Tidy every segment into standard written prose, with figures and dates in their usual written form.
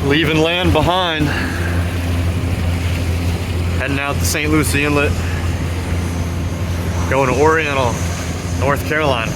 Leaving land behind. Heading out to St. Lucie Inlet. Going to Oriental, North Carolina.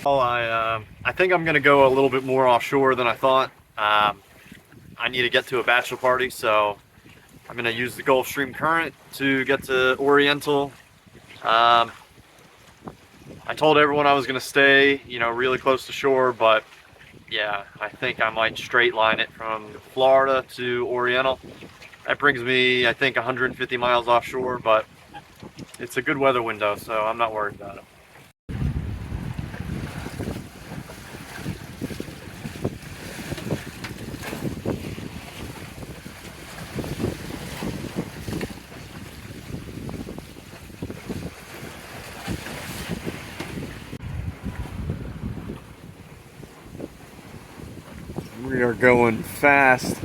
Well, I think I'm gonna go a little bit more offshore than I thought. I need to get to a bachelor party, so I'm gonna use the Gulfstream current to get to Oriental. I told everyone I was gonna stay, really close to shore, but yeah, I think I might straight line it from Florida to Oriental. That brings me, I think, 150 miles offshore, but it's a good weather window, so I'm not worried about it. We are going fast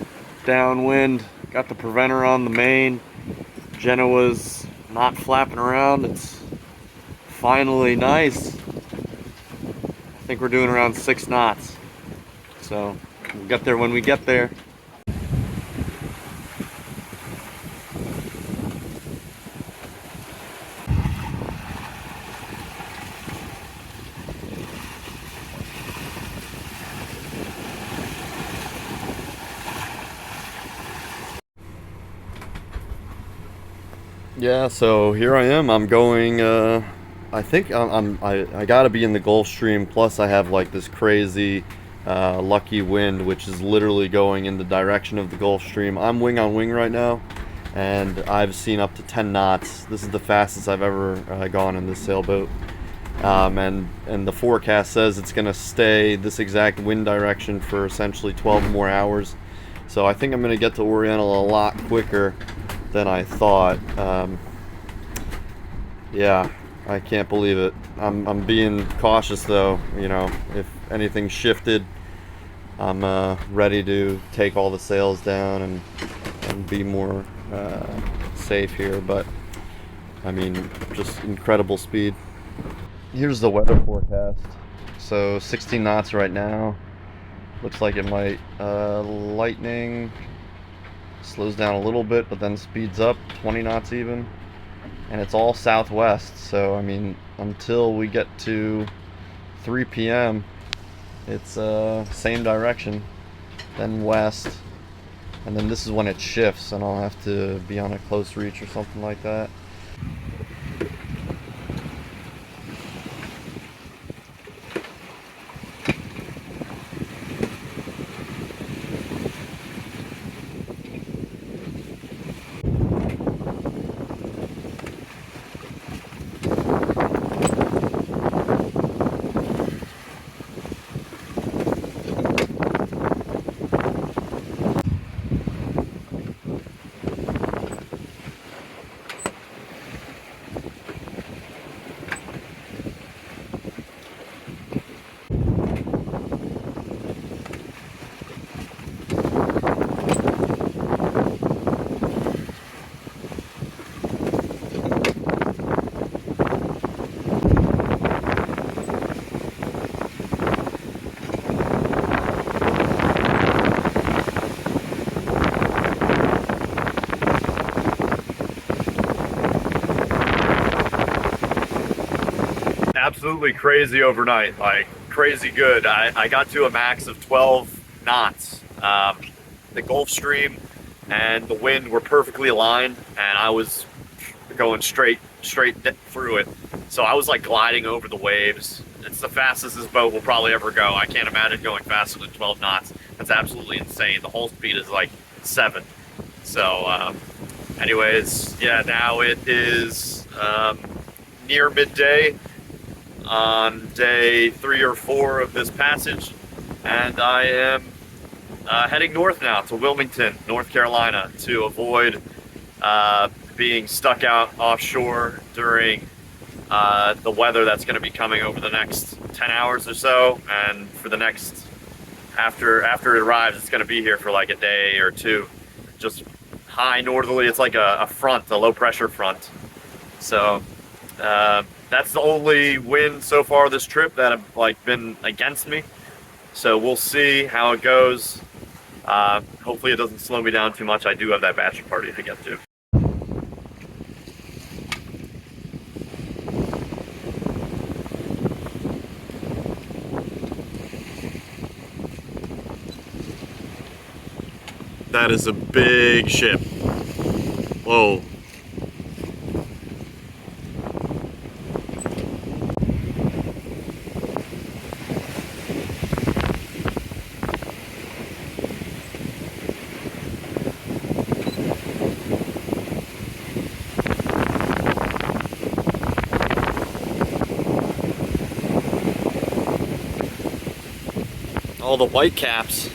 downwind. Got the preventer on the main. Genoa's not flapping around. It's finally nice. I think we're doing around 6 knots. So we'll get there when we get there. Yeah, so here I am. I'm going. I think I gotta be in the Gulfstream. Plus, I have like this crazy lucky wind, which is literally going in the direction of the Gulfstream. I'm wing on wing right now, and I've seen up to 10 knots. This is the fastest I've ever gone in this sailboat. And the forecast says it's gonna stay this exact wind direction for essentially 12 more hours. So I think I'm gonna get to Oriental a lot quicker than I thought. Yeah, I can't believe it. I'm being cautious though. If anything shifted, I'm ready to take all the sails down and be more safe here. But I mean, just incredible speed. Here's the weather forecast. So 16 knots right now. Looks like it might lightning. Slows down a little bit, but then speeds up 20 knots even, and it's all southwest. So I mean, until we get to 3 p.m. it's same direction, then west, and then this is when it shifts, and I'll have to be on a close reach or something like that. Absolutely crazy overnight, like crazy good. I got to a max of 12 knots. The Gulfstream and the wind were perfectly aligned, and I was going straight through it. So I was like gliding over the waves. It's the fastest this boat will probably ever go. I can't imagine going faster than 12 knots. That's absolutely insane. The hull speed is like 7. So anyways, yeah, now it is near midday on day 3 or 4 of this passage. and I am heading north now to Wilmington, North Carolina, to avoid being stuck out offshore during the weather that's going to be coming over the next 10 hours or so, and for the next, after it arrives, it's going to be here for like a day or two. Just high northerly, it's like a front, a low pressure front. So that's the only wind so far this trip that have like been against me. So we'll see how it goes. Hopefully it doesn't slow me down too much. I do have that bachelor party to get to. That is a big ship. Whoa. All the white caps.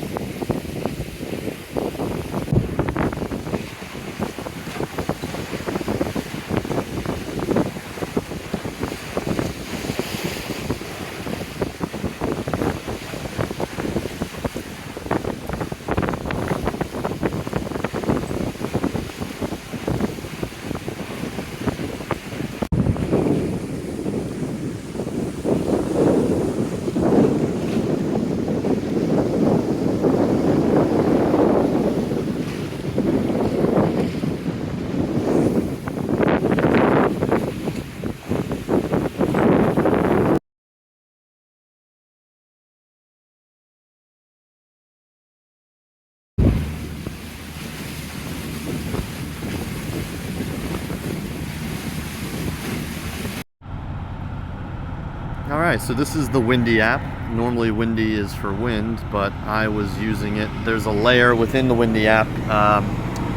Alright, so this is the Windy app. Normally Windy is for wind, but I was using it. There's a layer within the Windy app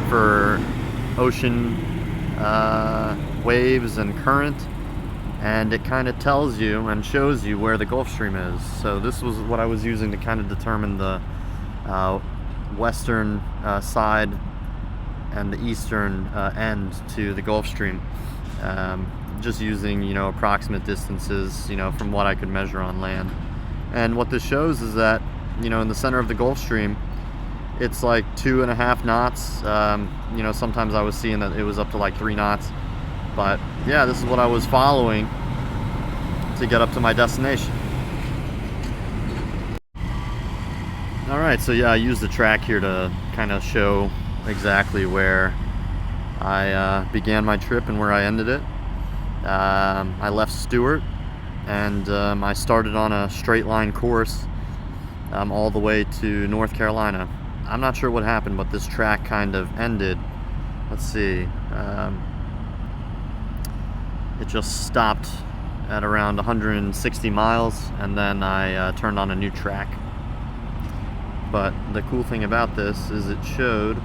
for ocean waves and current, and it kind of tells you and shows you where the Gulfstream is. So this was what I was using to kind of determine the western side and the eastern end to the Gulfstream. Just using, you know, approximate distances, you know, from what I could measure on land. And what this shows is that, you know, in the center of the Gulfstream, it's like 2.5 knots. You know, sometimes I was seeing that it was up to like 3 knots. But yeah, this is what I was following to get up to my destination. All right, so yeah, I used the track here to kind of show exactly where I began my trip and where I ended it. I left Stuart, and I started on a straight line course all the way to North Carolina. I'm not sure what happened, but this track kind of ended. Let's see. It just stopped at around 160 miles, and then I turned on a new track. But the cool thing about this is it showed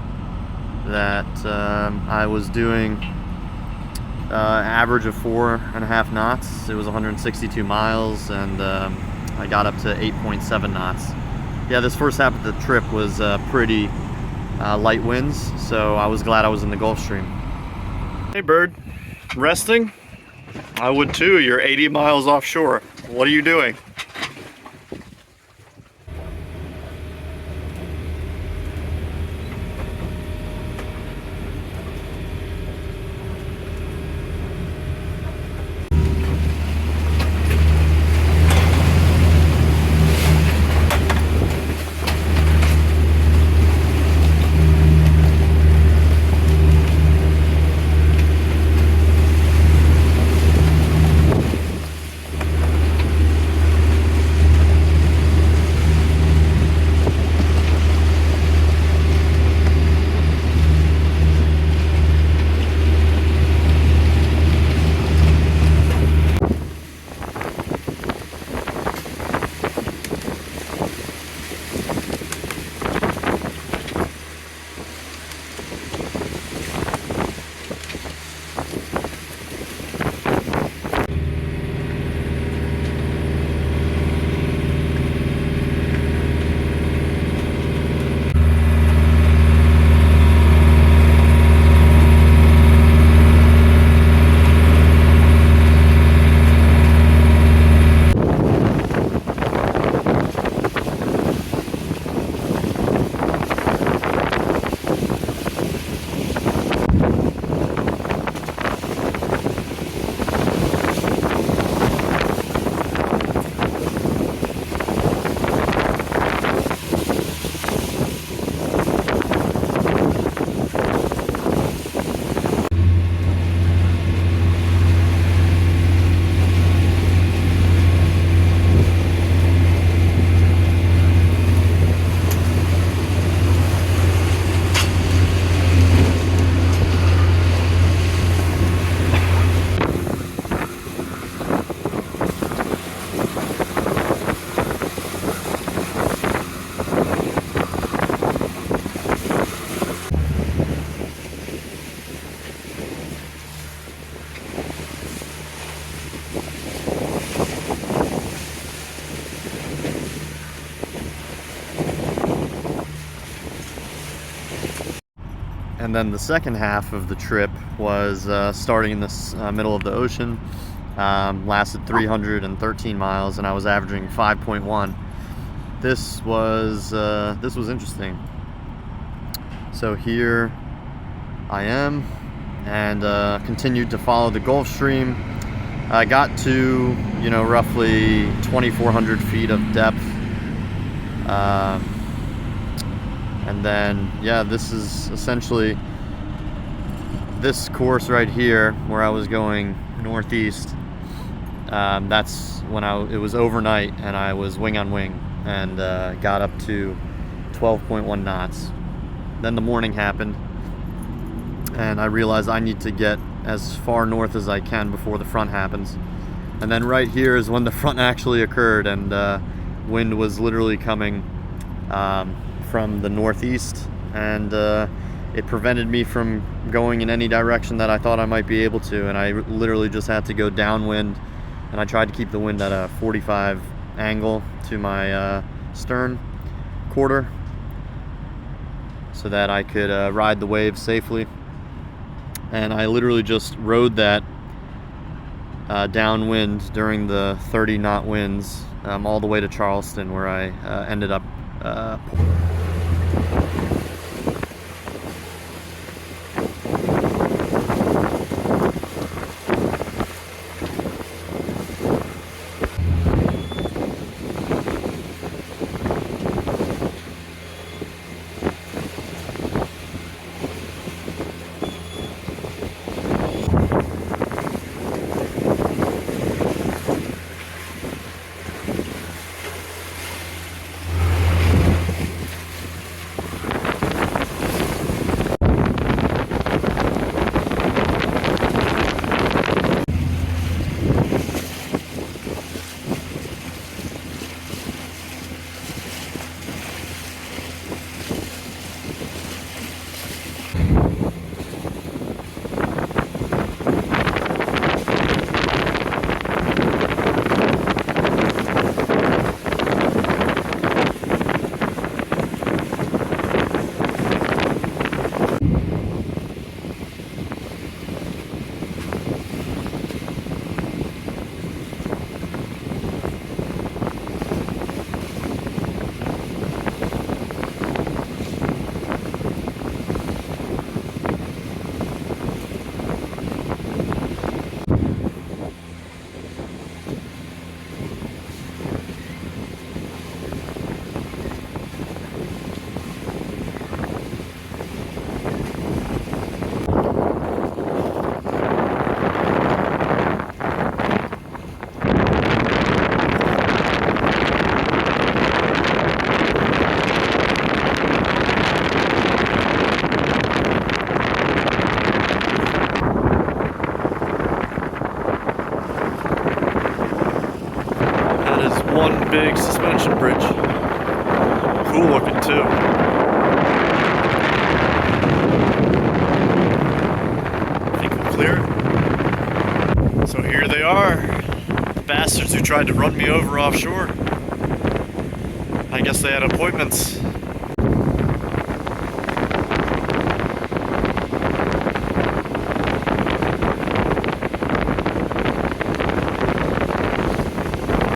that I was doing average of 4.5 knots. It was 162 miles, and I got up to 8.7 knots. Yeah, this first half of the trip was pretty light winds, so I was glad I was in the Gulfstream. Hey bird, resting? I would too. You're 80 miles offshore. What are you doing? And then the second half of the trip was starting in the middle of the ocean, lasted 313 miles, and I was averaging 5.1. This was interesting. So here I am, and continued to follow the Gulfstream. I got to, roughly 2,400 feet of depth. And then, yeah, this is essentially this course right here where I was going northeast. That's when it was overnight, and I was wing on wing, and got up to 12.1 knots. Then the morning happened, and I realized I need to get as far north as I can before the front happens. And then right here is when the front actually occurred, and wind was literally coming from the northeast, and it prevented me from going in any direction that I thought I might be able to, and I literally just had to go downwind, and I tried to keep the wind at a 45 angle to my stern quarter so that I could ride the waves safely. And I literally just rode that downwind during the 30 knot winds all the way to Charleston, where I ended up one big suspension bridge. Cool looking too. Think we'll clear it. So here they are, the bastards who tried to run me over offshore. I guess they had appointments.